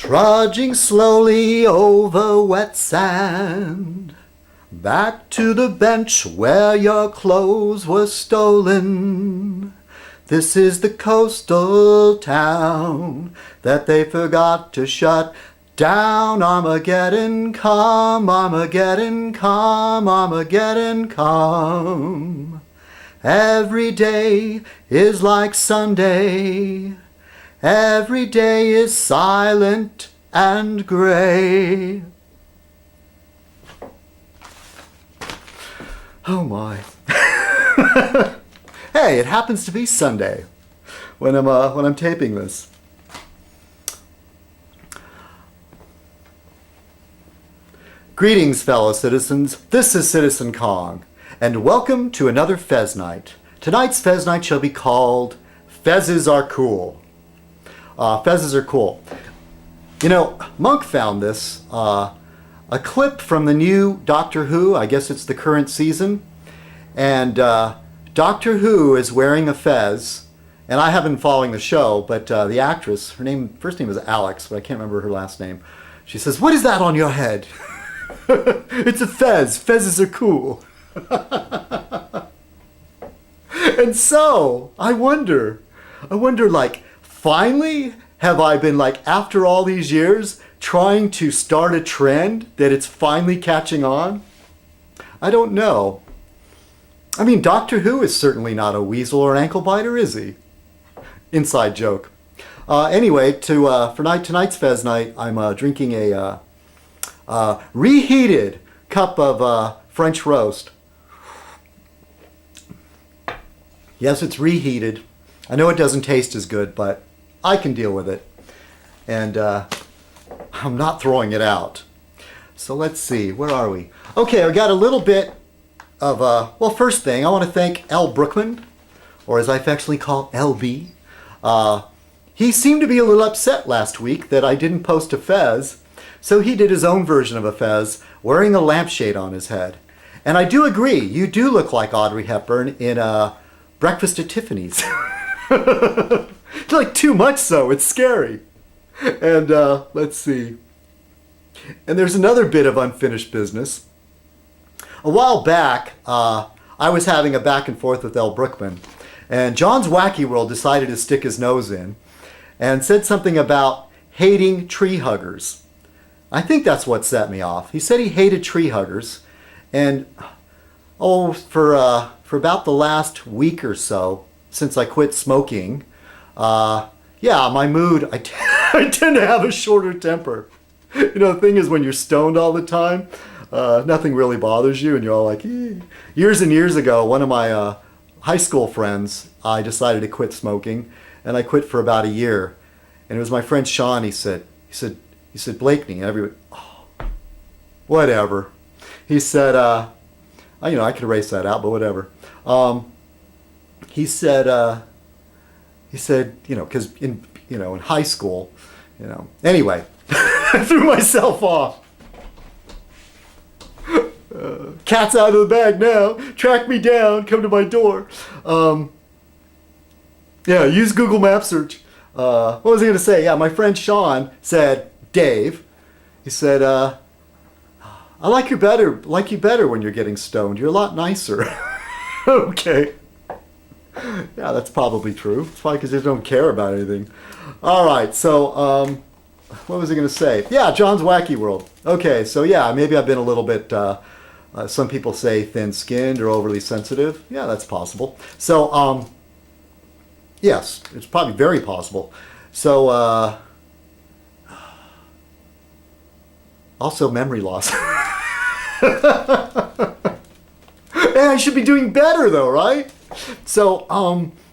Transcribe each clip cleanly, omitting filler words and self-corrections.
Trudging slowly over wet sand, back to the bench where your clothes were stolen. This is the coastal town that they forgot to shut down. Armageddon come, Armageddon come, Armageddon come. Every day is like Sunday. Every day is silent and gray. Oh my. Hey, it happens to be Sunday when I'm taping this. Greetings, fellow citizens. This is citizenkong, and welcome to another Fez Night. Tonight's Fez Night shall be called Fezzes Are Cool. Fezzes are cool. You know, Monk found this, a clip from the new Doctor Who, I guess it's the current season, and Doctor Who is wearing a fez, and I haven't been following the show, but the actress, first name was Alex, but I can't remember her last name. She says, "What is that on your head?" It's a fez. Fezzes are cool. And so, I wonder, like, finally, have I been, like, after all these years, trying to start a trend that it's finally catching on? I don't know. I mean, Doctor Who is certainly not a weasel or an ankle biter, is he? Inside joke. Anyway, for tonight's Fez Night, I'm drinking a reheated cup of French roast. Yes, it's reheated. I know it doesn't taste as good, but I can deal with it. And I'm not throwing it out. So let's see, where are we? Okay, I got a little bit of, well, first thing, I want to thank L. Brookman, or as I affectionately call LB. He seemed to be a little upset last week that I didn't post a fez, so he did his own version of a fez, wearing a lampshade on his head. And I do agree, you do look like Audrey Hepburn in Breakfast at Tiffany's. Like, too much so, it's scary. And let's see. And there's another bit of unfinished business. A while back, I was having a back and forth with L. Brookman, and John's Wacky World decided to stick his nose in and said something about hating tree huggers. I think that's what set me off. He said he hated tree huggers, and for about the last week or so, since I quit smoking, yeah, my mood, I tend to have a shorter temper. You know, the thing is, when you're stoned all the time, nothing really bothers you, and you're all like, eh. Years and years ago, one of my high school friends, I decided to quit smoking, and I quit for about a year. And it was my friend Sean. He said, Blakeney, whatever. He said, I could erase that out, but whatever. He said, because in high school, anyway, I threw myself off. Cat's out of the bag now. Track me down. Come to my door. Yeah, use Google Map search. What was I going to say? Yeah, my friend Sean said, Dave, he said, I like you better when you're getting stoned. You're a lot nicer. Okay. Yeah, that's probably true. It's probably because they don't care about anything. All right, so what was I going to say? Yeah, John's Wacky World. Okay, so yeah, maybe I've been a little bit, some people say thin-skinned or overly sensitive. Yeah, that's possible. So, yes, it's probably very possible. So, also memory loss. Man, I should be doing better though, right? So,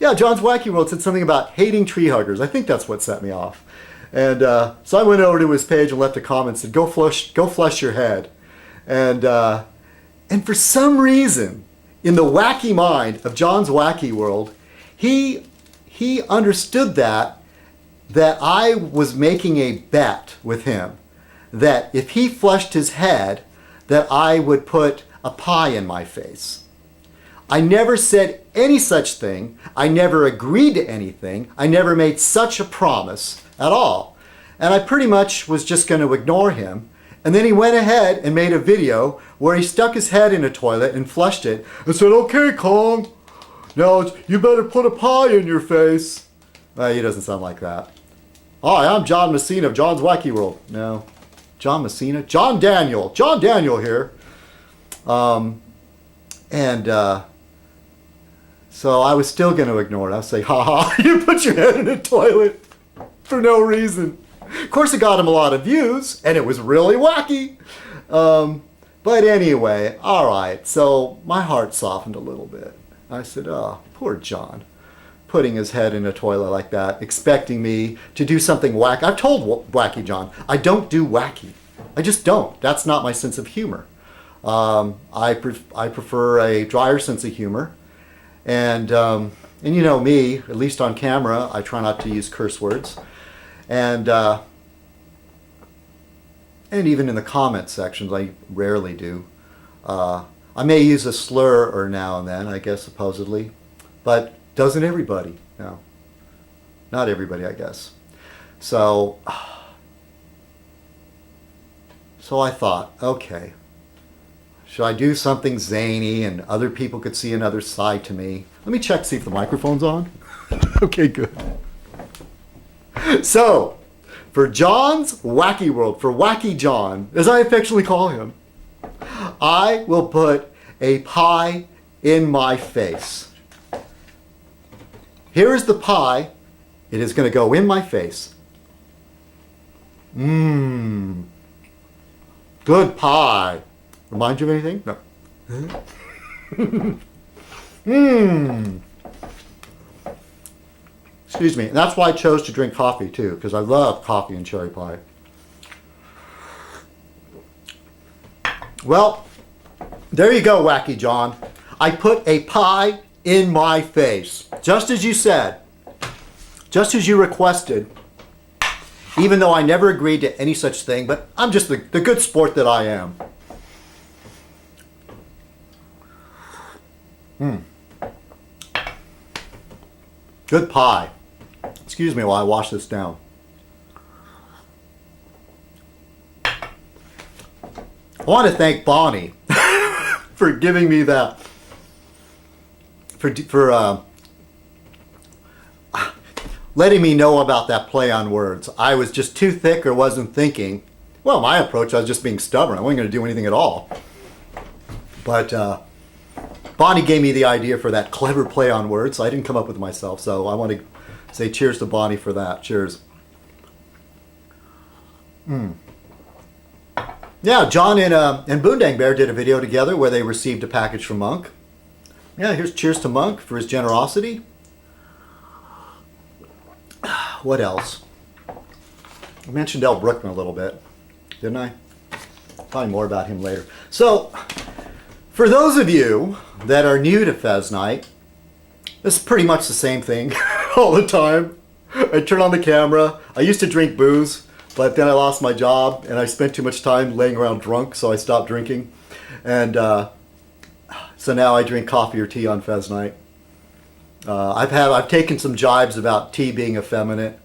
yeah, John's Wacky World said something about hating tree huggers. I think that's what set me off. And so I went over to his page and left a comment and said, go flush your head. And for some reason, in the wacky mind of John's Wacky World, he understood that I was making a bet with him that if he flushed his head, that I would put a pie in my face. I never said any such thing. I never agreed to anything. I never made such a promise at all. And I pretty much was just going to ignore him. And then he went ahead and made a video where he stuck his head in a toilet and flushed it and said, "Okay, Kong, now you better put a pie in your face." He doesn't sound like that. "Hi, I'm John Messina of John's Wacky World." No. John Messina? John Daniel. John Daniel here. So I was still going to ignore it. I was say, "Ha ha, you put your head in a toilet for no reason." Of course, it got him a lot of views, and it was really wacky. But anyway, all right. So my heart softened a little bit. I said, "Oh, poor John, putting his head in a toilet like that, expecting me to do something wacky." I've told Wacky John, I don't do wacky. I just don't. That's not my sense of humor. I prefer a drier sense of humor. And you know me, at least on camera, I try not to use curse words. And even in the comment sections, I rarely do. I may use a slur or now and then, I guess, supposedly. But doesn't everybody? No. Not everybody, I guess. So I thought, okay, should I do something zany and other people could see another side to me? Let me check, see if the microphone's on. Okay, good. So, for John's Wacky World, for Wacky John, as I affectionately call him, I will put a pie in my face. Here is the pie. It is going to go in my face. Mmm. Good pie. Remind you of anything? No. Mmm. Excuse me. And that's why I chose to drink coffee too, because I love coffee and cherry pie. Well, there you go, Wacky John. I put a pie in my face, just as you said, just as you requested, even though I never agreed to any such thing, but I'm just the good sport that I am. Good pie. Excuse me while I wash this down. I want to thank Bonnie for giving me that, for letting me know about that play on words. I was just too thick or wasn't thinking. Well, my approach, I was just being stubborn. I wasn't going to do anything at all. But Bonnie gave me the idea for that clever play on words, so I didn't come up with it myself. So I want to say cheers to Bonnie for that. Cheers. Yeah, John and Boondang Bear did a video together where they received a package from Monk. Yeah, here's cheers to Monk for his generosity. What else? I mentioned El Brookman a little bit, didn't I? Probably more about him later. So, for those of you that are new to Fez Night, this is pretty much the same thing all the time. I turn on the camera. I used to drink booze, but then I lost my job and I spent too much time laying around drunk, so I stopped drinking. And so now I drink coffee or tea on Fez Night. I've taken some jibes about tea being effeminate.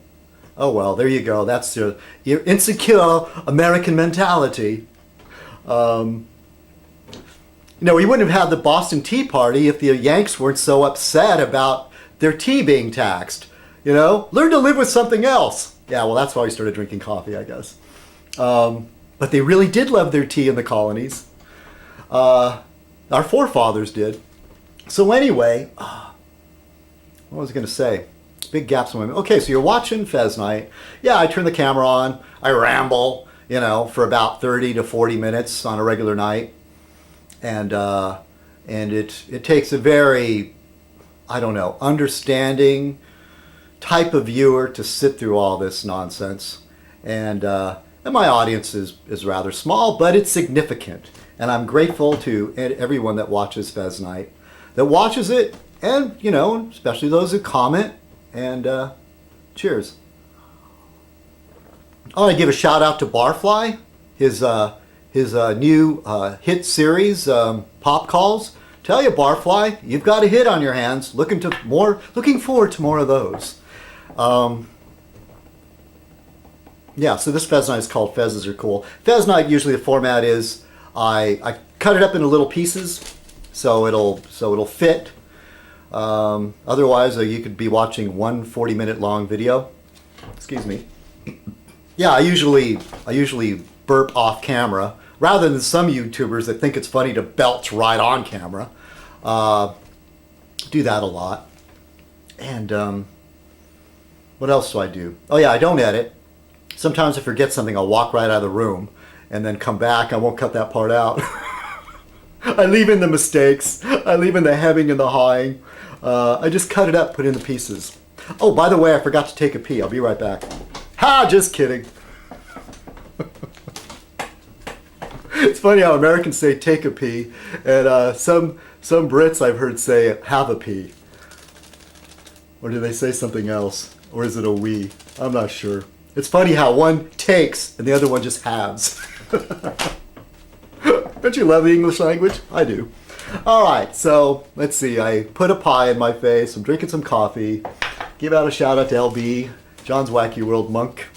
Oh well, there you go. That's your insecure American mentality. You know, we wouldn't have had the Boston Tea Party if the Yanks weren't so upset about their tea being taxed. You know, learn to live with something else. Yeah, well, that's why we started drinking coffee, I guess. But they really did love their tea in the colonies. Our forefathers did. So anyway, what was I going to say? Big gaps in my memory. Okay, so you're watching Fez Night. Yeah, I turn the camera on. I ramble, you know, for about 30 to 40 minutes on a regular night. And it takes a very, I don't know, understanding type of viewer to sit through all this nonsense. And my audience is rather small, but it's significant. And I'm grateful to everyone that watches Fez Night, that watches it, and, you know, especially those who comment. And cheers. I want to give a shout out to Barfly, his new hit series, Pop Calls. Tell you, Barfly, you've got a hit on your hands. Looking forward to more of those. Yeah, so this Fez Night is called Fezzes Are Cool. Fez Night, usually the format is I cut it up into little pieces so it'll fit. Otherwise, you could be watching one 40-minute long video. Excuse me. Yeah, I usually burp off camera rather than some YouTubers that think it's funny to belch right on camera. Do that a lot. And what else do I do? Oh yeah, I don't edit. Sometimes I forget something, I'll walk right out of the room and then come back. I won't cut that part out. I leave in the mistakes. I leave in the hemming and the hawing. I just cut it up, put in the pieces. Oh, by the way, I forgot to take a pee. I'll be right back. Ha! Just kidding. It's funny how Americans say take a pee, and some Brits I've heard say have a pee. Or do they say something else? Or is it a we? I'm not sure. It's funny how one takes and the other one just has. Don't you love the English language? I do. All right, so let's see. I put a pie in my face. I'm drinking some coffee. Give out a shout out to LB, John's Wacky World Monk.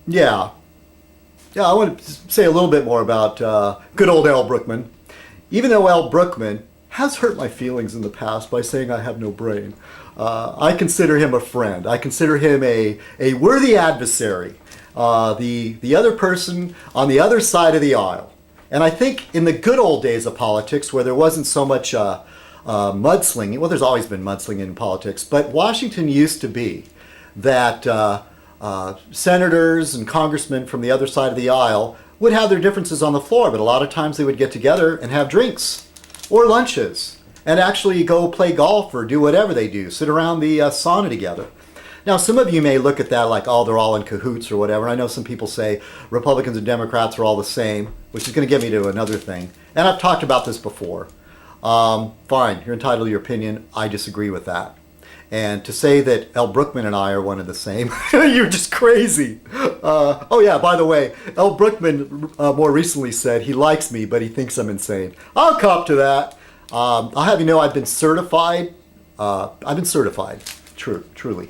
Yeah, I want to say a little bit more about good old Al Brookman. Even though Al Brookman has hurt my feelings in the past by saying I have no brain, I consider him a friend. I consider him a worthy adversary, the other person on the other side of the aisle. And I think in the good old days of politics, where there wasn't so much mudslinging, well, there's always been mudslinging in politics, but Washington used to be that senators and congressmen from the other side of the aisle would have their differences on the floor, but a lot of times they would get together and have drinks or lunches and actually go play golf or do whatever they do, sit around the sauna together. Now, some of you may look at that like, oh, they're all in cahoots or whatever. I know some people say Republicans and Democrats are all the same, which is going to get me to another thing. And I've talked about this before. Fine, you're entitled to your opinion. I disagree with that. And to say that Al Brookman and I are one and the same, you're just crazy. Oh yeah, by the way, Al Brookman more recently said he likes me, but he thinks I'm insane. I'll cop to that. I'll have you know I've been certified. Truly.